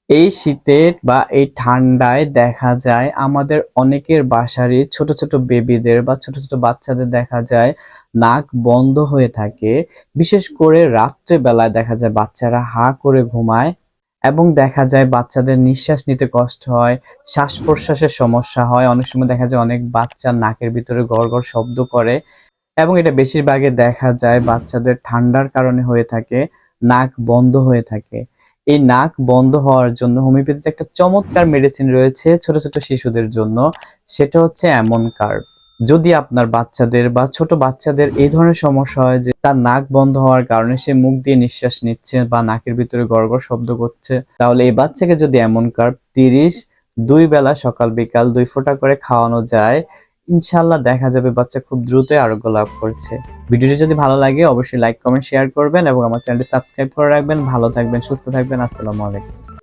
এই শীতে বা এই ঠান্ডায় দেখা যায় আমাদের অনেকের বাসারই ছোট ছোট বেবিদের বা ছোট ছোট বাচ্চাদের দেখা যায় নাক বন্ধ হয়ে থাকে। বিশেষ করে রাত্রে বেলায় দেখা যায় বাচ্চারা হা করে ঘুমায় এবং দেখা যায় বাচ্চাদের নিঃশ্বাস নিতে কষ্ট হয়, শ্বাস প্রশ্বাসের সমস্যা হয়। অনেক সময় দেখা যায় অনেক বাচ্চা নাকের ভিতরে গড়গড় শব্দ করে এবং এটা বেশিরভাগই দেখা যায় বাচ্চাদের ঠান্ডার কারণে হয়ে থাকে, নাক বন্ধ হয়ে থাকে। এই নাক বন্ধ হওয়ার জন্য হোমিওপ্যাথিতে একটা চমৎকার মেডিসিন রয়েছে ছোট ছোট শিশুদের জন্য, সেটা হচ্ছে অ্যামনকার্ব। যদি আপনার বাচ্চাদের বা ছোট বাচ্চাদের এই ধরনের সমস্যা হয় যে তার নাক বন্ধ হওয়ার কারণে সে মুখ দিয়ে নিঃশ্বাস নিচ্ছে বা নাকের ভিতরে গড়গড় শব্দ করছে, তাহলে এই বাচ্চাকে যদি অ্যামনকার্ব 2 বেলা সকাল বিকাল 2 ফোঁটা করে খাওয়ানো যায়, ইনশাল্লাহ দেখা যাবে বাচ্চা খুব দ্রুতই আরোগ্য লাভ করছে। ভিডিওটি যদি ভালো লাগে অবশ্যই লাইক কমেন্ট শেয়ার করবেন এবং আমার চ্যানেলটি সাবস্ক্রাইব করে রাখবেন। ভালো থাকবেন, সুস্থ থাকবেন। আসসালামু আলাইকুম।